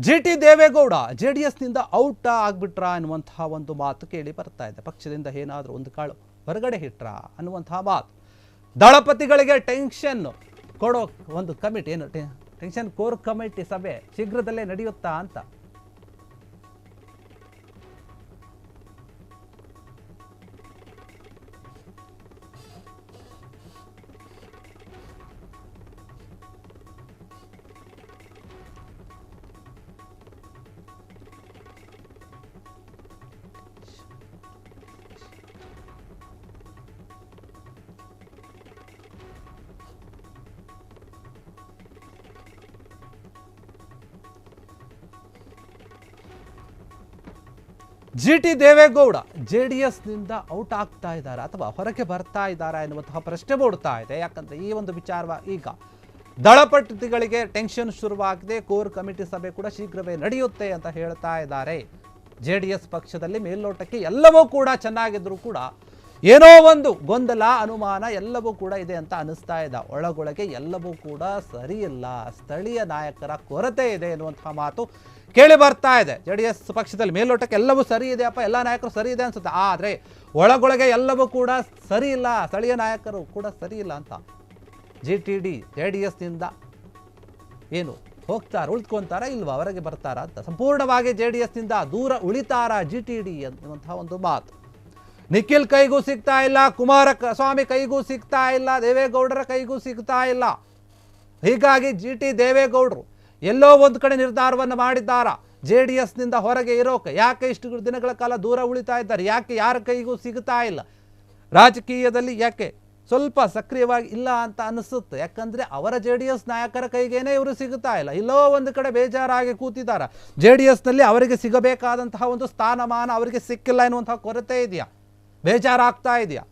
ಜಿಟಿ ದೇವೇಗೌಡ ಜೆಡಿಎಸ್ನಿಂದ ಔಟ್ ಆಗ್ಬಿಟ್ರಾ ಅನ್ನುವಂತಹ ಒಂದು ಮಾತು ಕೇಳಿ ಬರ್ತಾ ಇದೆ. ಪಕ್ಷದಿಂದ ಏನಾದರೂ ಒಂದು ಕಾಳು ಹೊರಗಡೆ ಹಿಟ್ರಾ ಅನ್ನುವಂತಹ ಮಾತು. ದಳಪತಿಗಳಿಗೆ ಟೆನ್ಷನ್ ಕೊಡೋ ಒಂದು ಕಮಿಟಿ, ಏನು ಟೆನ್ಷನ್ ಕೋರ್ ಕಮಿಟಿ ಸಭೆ ಶೀಘ್ರದಲ್ಲೇ ನಡೆಯುತ್ತಾ ಅಂತ. ಜಿಟಿ ದೇವೇಗೌಡ ಜೆಡಿಎಸ್ನಿಂದ ಔಟ್ ಆಗ್ತಾ ಇದ್ದಾರೆ ಅಥವಾ ಹೊರಗೆ ಬರ್ತಾ ಇದ್ದಾರಾ ಎನ್ನುವಂತಹ ಪ್ರಶ್ನೆ ಮೂಡ್ತಾ ಇದೆ. ಯಾಕಂದ್ರೆ ಈ ಒಂದು ವಿಚಾರವಾಗಿ ಈಗ ದಳಪತಿಗಳಿಗೆ ಟೆನ್ಷನ್ ಶುರುವಾಗಿದೆ. ಕೋರ್ ಕಮಿಟಿ ಸಭೆ ಕೂಡ ಶೀಘ್ರವೇ ನಡೆಯುತ್ತೆ ಅಂತ ಹೇಳ್ತಾ ಇದ್ದಾರೆ. ಜೆಡಿಎಸ್ ಪಕ್ಷದಲ್ಲಿ ಮೇಲ್ನೋಟಕ್ಕೆ ಎಲ್ಲವೂ ಕೂಡ ಚೆನ್ನಾಗಿದ್ರು ಕೂಡ ಏನೋ ಒಂದು ಗೊಂದಲ, ಅನುಮಾನ ಎಲ್ಲವೂ ಕೂಡ ಇದೆ ಅಂತ ಅನಿಸ್ತಾ ಇದೆ. ಒಳಗೊಳಗೆ ಎಲ್ಲವೂ ಕೂಡ ಸರಿ ಇಲ್ಲ, ಸ್ಥಳೀಯ ನಾಯಕರ ಕೊರತೆ ಇದೆ ಎನ್ನುವಂತಹ ಮಾತು ಕೇಳಿ ಬರ್ತಾ ಇದೆ. ಜೆಡಿಎಸ್ ಪಕ್ಷದಲ್ಲಿ ಮೇಲ್ನೋಟಕ್ಕೆ ಎಲ್ಲವೂ ಸರಿ ಇದೆಯಪ್ಪ, ಎಲ್ಲ ನಾಯಕರು ಸರಿ ಇದೆ ಅನ್ಸುತ್ತೆ, ಆದರೆ ಒಳಗೊಳಗೆ ಎಲ್ಲವೂ ಕೂಡ ಸರಿ ಇಲ್ಲ, ಸ್ಥಳೀಯ ನಾಯಕರು ಕೂಡ ಸರಿ ಇಲ್ಲ ಅಂತ ಜಿಟಿಡಿ ಜೆಡಿಎಸ್ನಿಂದ ಏನು ಉಳಿದುಕೊಂತಾರಾ ಇಲ್ವಾ, ಹೊರಗೆ ಬರ್ತಾರಾ ಅಂತ, ಸಂಪೂರ್ಣವಾಗಿ ಜೆಡಿಎಸ್ನಿಂದ ದೂರ ಉಳಿತಾರಾ ಜಿಟಿಡಿ ಅನ್ನುವಂತಹ ಒಂದು ಮಾತು. ನಿಖಿಲ್ ಕೈಗೂ ಸಿಗ್ತಾ ಇಲ್ಲ, ಕುಮಾರಸ್ವಾಮಿ ಕೈಗೂ ಸಿಗ್ತಾ ಇಲ್ಲ, ದೇವೇಗೌಡರ ಕೈಗೂ ಸಿಗ್ತಾ ಇಲ್ಲ. ಹೀಗಾಗಿ ಜಿಟಿ ದೇವೇಗೌಡರು ಎಲ್ಲೋ ಒಂದು ಕಡೆ ನಿರ್ಧಾರವನ್ನು ಮಾಡಿದ್ದಾರಾ ಜೆಡಿಎಸ್ನಿಂದ ಹೊರಗೆ ಇರೋಕೆ. ಯಾಕೆ ಇಷ್ಟು ದಿನಗಳ ಕಾಲ ದೂರ ಉಳಿತಾ ಇದ್ದಾರೆ, ಯಾಕೆ ಯಾರ ಕೈಗೂ ಸಿಗ್ತಾ ಇಲ್ಲ, ರಾಜಕೀಯದಲ್ಲಿ ಯಾಕೆ ಸ್ವಲ್ಪ ಸಕ್ರಿಯವಾಗಿ ಇಲ್ಲ ಅಂತ ಅನಿಸುತ್ತೆ. ಯಾಕಂದರೆ ಅವರ ಜೆಡಿಎಸ್ ನಾಯಕರ ಕೈಗೇನೆ ಇವರು ಸಿಗುತ್ತಾ ಇಲ್ಲ. ಎಲ್ಲೋ ಒಂದು ಕಡೆ ಬೇಜಾರಾಗಿ ಕೂತಿದ್ದಾರೆ. ಜೆಡಿಎಸ್ನಲ್ಲಿ ಅವರಿಗೆ ಸಿಗಬೇಕಾದಂತಹ ಒಂದು ಸ್ಥಾನಮಾನ ಅವರಿಗೆ ಸಿಕ್ಕಿಲ್ಲ ಎನ್ನುವಂತಹ ಕೊರತೆ ಇದೆಯಾ, ಬೇಜಾರಾಗ್ತಾ ಇದೆಯಾ,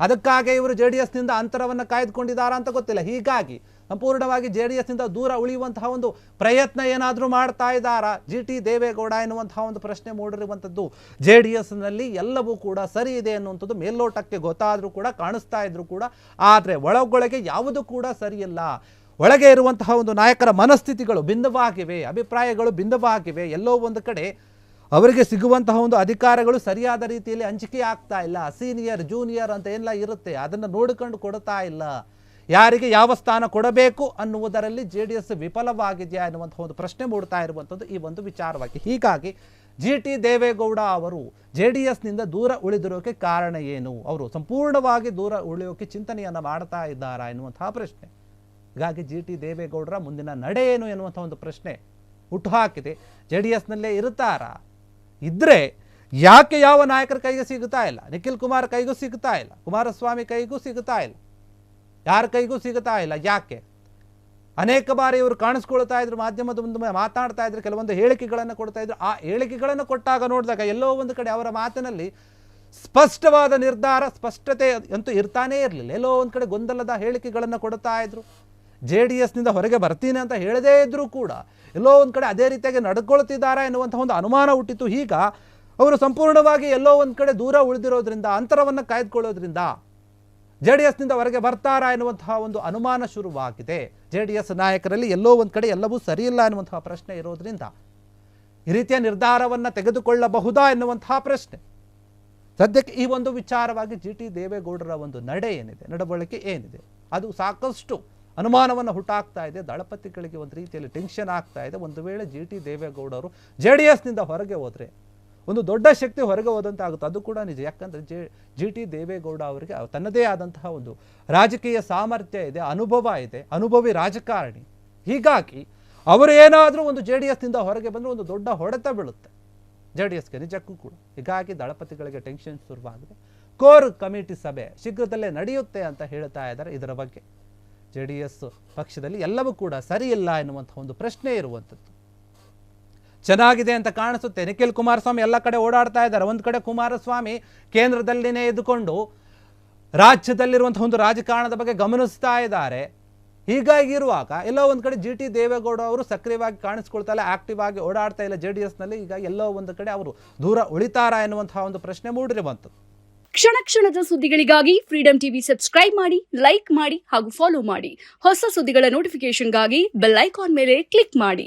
ಅದಕ್ಕಾಗಿ ಇವರು ಜೆಡಿಎಸ್ನಿಂದ ಅಂತರವನ್ನು ಕಾಯ್ದುಕೊಂಡಿದ್ದಾರಾ ಅಂತ ಗೊತ್ತಿಲ್ಲ. ಹೀಗಾಗಿ ಸಂಪೂರ್ಣವಾಗಿ ಜೆಡಿಎಸ್ನಿಂದ ದೂರ ಉಳಿಯುವಂತಹ ಒಂದು ಪ್ರಯತ್ನ ಏನಾದರೂ ಮಾಡ್ತಾ ಇದ್ದಾರಾ ಜಿಟಿ ದೇವೇಗೌಡ ಎನ್ನುವಂತಹ ಒಂದು ಪ್ರಶ್ನೆ ಮೂಡಿರುವಂಥದ್ದು. ಜೆಡಿಎಸ್ನಲ್ಲಿ ಎಲ್ಲವೂ ಕೂಡ ಸರಿ ಇದೆ ಅನ್ನುವಂಥದ್ದು ಮೇಲ್ನೋಟಕ್ಕೆ ಗೊತ್ತಾದರೂ ಕೂಡ, ಕಾಣಿಸ್ತಾ ಇದ್ರು ಕೂಡ, ಆದರೆ ಒಳಗೊಳಗೆ ಯಾವುದೂ ಕೂಡ ಸರಿಯಿಲ್ಲ. ಒಳಗೆ ಇರುವಂತಹ ಒಂದು ನಾಯಕರ ಮನಸ್ಥಿತಿಗಳು ಭಿನ್ನವಾಗಿವೆ, ಅಭಿಪ್ರಾಯಗಳು ಭಿನ್ನವಾಗಿವೆ. ಎಲ್ಲೋ ಒಂದು ಕಡೆ ಅವರಿಗೆ ಸಿಗುವಂತಹ ಒಂದು ಅಧಿಕಾರಗಳು ಸರಿಯಾದ ರೀತಿಯಲ್ಲಿ ಹಂಚಿಕೆ ಆಗ್ತಾ ಇಲ್ಲ. ಸೀನಿಯರ್ ಜೂನಿಯರ್ ಅಂತ ಎಲ್ಲ ಇರುತ್ತೆ, ಅದನ್ನು ನೋಡಿಕೊಂಡು ಕೊಡ್ತಾ ಇಲ್ಲ. ಯಾರಿಗೆ ಯಾವ ಸ್ಥಾನ ಕೊಡಬೇಕು ಅನ್ನುವುದರಲ್ಲಿ ಜೆಡಿಎಸ್ ವಿಫಲವಾಗಿದೆಯಾ ಎನ್ನುವಂತಹ ಒಂದು ಪ್ರಶ್ನೆ ಮೂಡ್ತಾ ಇರುವಂಥದ್ದು ಈ ಒಂದು ವಿಚಾರವಾಗಿ. ಹೀಗಾಗಿ ಜಿಟಿ ದೇವೇಗೌಡ ಅವರು ಜೆಡಿಎಸ್ನಿಂದ ದೂರ ಉಳಿದಿರೋಕೆ ಕಾರಣ ಏನು, ಅವರು ಸಂಪೂರ್ಣವಾಗಿ ದೂರ ಉಳಿಯೋಕೆ ಚಿಂತನೆಯನ್ನು ಮಾಡ್ತಾ ಇದ್ದಾರಾ ಎನ್ನುವಂತಹ ಪ್ರಶ್ನೆ. ಹೀಗಾಗಿ ಜಿಟಿ ದೇವೇಗೌಡರ ಮುಂದಿನ ನಡೆ ಏನು ಎನ್ನುವಂಥ ಒಂದು ಪ್ರಶ್ನೆ ಹುಟ್ಟುಹಾಕಿದೆ. ಜೆಡಿಎಸ್ನಲ್ಲೇ ಇರುತ್ತಾರಾ, ಇದ್ರೆ ಯಾಕೆ ಯಾವ ನಾಯಕರ ಕೈಗೆ ಸಿಗುತ್ತಾ ಇಲ್ಲ, ನಿಖಿಲ್ ಕುಮಾರ್ ಕೈಗೂ ಸಿಗುತ್ತಾ ಇಲ್ಲ, ಕುಮಾರಸ್ವಾಮಿ ಕೈಗೂ ಸಿಗುತ್ತಾ ಇಲ್ಲ, ಯಾರ ಕೈಗೂ ಸಿಗುತ್ತಾ ಇಲ್ಲ, ಯಾಕೆ? ಅನೇಕ ಬಾರಿ ಇವರು ಕಾಣಿಸ್ಕೊಳ್ತಾ ಇದ್ರು, ಮಾಧ್ಯಮದ ಮುಂದೆ ಮಾತನಾಡ್ತಾ ಇದ್ರು, ಕೆಲವೊಂದು ಹೇಳಿಕೆಗಳನ್ನು ಕೊಡ್ತಾ ಇದ್ರು. ಆ ಹೇಳಿಕೆಗಳನ್ನು ಕೊಟ್ಟಾಗ ನೋಡಿದಾಗ ಎಲ್ಲೋ ಒಂದು ಕಡೆ ಅವರ ಮಾತಿನಲ್ಲಿ ಸ್ಪಷ್ಟವಾದ ನಿರ್ಧಾರ, ಸ್ಪಷ್ಟತೆ ಅಂತೂ ಇರ್ತಾನೇ ಇರಲಿಲ್ಲ. ಎಲ್ಲೋ ಒಂದು ಕಡೆ ಗೊಂದಲದ ಹೇಳಿಕೆಗಳನ್ನು ಕೊಡ್ತಾ ಇದ್ರು. ಜೆಡಿಎಸ್ನಿಂದ ಹೊರಗೆ ಬರ್ತೀನಿ ಅಂತ ಹೇಳದೇ ಇದ್ರೂ ಕೂಡ ಎಲ್ಲೋ ಒಂದು ಕಡೆ ಅದೇ ರೀತಿಯಾಗಿ ನಡ್ಕೊಳ್ತಿದ್ದಾರಾ ಎನ್ನುವಂಥ ಒಂದು ಅನುಮಾನ ಹುಟ್ಟಿತು. ಈಗ ಅವರು ಸಂಪೂರ್ಣವಾಗಿ ಎಲ್ಲೋ ಒಂದು ಕಡೆ ದೂರ ಉಳಿದಿರೋದ್ರಿಂದ, ಅಂತರವನ್ನು ಕಾಯ್ದುಕೊಳ್ಳೋದ್ರಿಂದ ಜೆಡಿಎಸ್ನಿಂದ ಹೊರಗೆ ಬರ್ತಾರಾ ಎನ್ನುವಂತಹ ಒಂದು ಅನುಮಾನ ಶುರುವಾಗಿದೆ. ಜೆಡಿಎಸ್ ನಾಯಕರಲ್ಲಿ ಎಲ್ಲೋ ಒಂದು ಕಡೆ ಎಲ್ಲವೂ ಸರಿಯಿಲ್ಲ ಎನ್ನುವಂತಹ ಪ್ರಶ್ನೆ ಇರೋದ್ರಿಂದ ಈ ರೀತಿಯ ನಿರ್ಧಾರವನ್ನು ತೆಗೆದುಕೊಳ್ಳಬಹುದಾ ಎನ್ನುವಂತಹ ಪ್ರಶ್ನೆ. ಸದ್ಯಕ್ಕೆ ಈ ಒಂದು ವಿಚಾರವಾಗಿ ಜಿಟಿ ದೇವೇಗೌಡರ ಒಂದು ನಡೆ ಏನಿದೆ, ನಡವಳಿಕೆ ಏನಿದೆ, ಅದು ಸಾಕಷ್ಟು ಅನುಮಾನವನ್ನು ಹುಟ್ಟಾಕ್ತಾ ಇದೆ. ದಳಪತಿಗಳಿಗೆ ಒಂದು ರೀತಿಯಲ್ಲಿ ಟೆನ್ಷನ್ ಆಗ್ತಾ ಇದೆ. ಒಂದು ವೇಳೆ ಜಿಟಿ ದೇವೇಗೌಡರು ಜೆಡಿಎಸ್ನಿಂದ ಹೊರಗೆ ಹೋದರೆ ಒಂದು ದೊಡ್ಡ ಶಕ್ತಿ ಹೊರಗೆ ಹೋದಂತೆ ಆಗುತ್ತೆ. ಅದು ಕೂಡ ನಿಜ. ಯಾಕಂದರೆ ಜಿಟಿ ದೇವೇಗೌಡ ಅವರಿಗೆ ತನ್ನದೇ ಆದಂತಹ ಒಂದು ರಾಜಕೀಯ ಸಾಮರ್ಥ್ಯ ಇದೆ, ಅನುಭವ ಇದೆ, ಅನುಭವಿ ರಾಜಕಾರಣಿ. ಹೀಗಾಗಿ ಅವರು ಏನಾದರೂ ಒಂದು ಜೆಡಿಎಸ್ನಿಂದ ಹೊರಗೆ ಬಂದರೆ ಒಂದು ದೊಡ್ಡ ಹೊಡೆತ ಬೀಳುತ್ತೆ ಜೆಡಿಎಸ್ಗೆ, ನಿಜಕ್ಕೂ ಕೂಡ. ಹೀಗಾಗಿ ದಳಪತಿಗಳಿಗೆ ಟೆನ್ಷನ್ ಶುರುವಾಗಿದೆ. ಕೋರ್ ಕಮಿಟಿ ಸಭೆ ಶೀಘ್ರದಲ್ಲೇ ನಡೆಯುತ್ತೆ ಅಂತ ಹೇಳ್ತಾ ಇದ್ದಾರೆ. ಇದರ ಬಗ್ಗೆ ಜೆಡಿಎಸ್ ಪಕ್ಷದಲ್ಲಿ ಎಲ್ಲವೂ ಕೂಡ ಸರಿಯಿಲ್ಲ ಎನ್ನುವಂಥ ಒಂದು ಪ್ರಶ್ನೆ ಇರುವಂಥದ್ದು. ಚೆನ್ನಾಗಿದೆ ಅಂತ ಕಾಣಿಸುತ್ತೆ. ನಿಖಿಲ್ ಕುಮಾರಸ್ವಾಮಿ ಎಲ್ಲ ಕಡೆ ಓಡಾಡ್ತಾ ಇದ್ದಾರೆ. ಒಂದು ಕಡೆ ಕುಮಾರಸ್ವಾಮಿ ಕೇಂದ್ರದಲ್ಲಿನೇ ಇದ್ದುಕೊಂಡು ರಾಜ್ಯದಲ್ಲಿರುವಂಥ ಒಂದು ರಾಜಕಾರಣದ ಬಗ್ಗೆ ಗಮನಿಸ್ತಾ ಇದ್ದಾರೆ. ಹೀಗಾಗಿರುವಾಗ ಎಲ್ಲೋ ಒಂದು ಕಡೆ ಜಿಟಿ ದೇವೇಗೌಡ ಅವರು ಸಕ್ರಿಯವಾಗಿ ಕಾಣಿಸ್ಕೊಳ್ತಾ ಇಲ್ಲ, ಆಕ್ಟಿವ್ ಆಗಿ ಓಡಾಡ್ತಾ ಇಲ್ಲ ಜೆಡಿಎಸ್ನಲ್ಲಿ. ಈಗ ಎಲ್ಲೋ ಒಂದು ಕಡೆ ಅವರು ದೂರ ಉಳಿತಾರಾ ಎನ್ನುವಂತಹ ಒಂದು ಪ್ರಶ್ನೆ ಮೂಡಿರುವಂಥದ್ದು. ಕ್ಷಣ ಕ್ಷಣದ ಸುದ್ದಿಗಳಿಗಾಗಿ ಫ್ರೀಡಂ ಟಿವಿ ಸಬ್ಸ್ಕ್ರೈಬ್ ಮಾಡಿ, ಲೈಕ್ ಮಾಡಿ ಹಾಗೂ ಫಾಲೋ ಮಾಡಿ. ಹೊಸ ಸುದ್ದಿಗಳ ನೋಟಿಫಿಕೇಶನ್ಗಾಗಿ ಬೆಲ್ ಐಕಾನ್ ಮೇಲೆ ಕ್ಲಿಕ್ ಮಾಡಿ.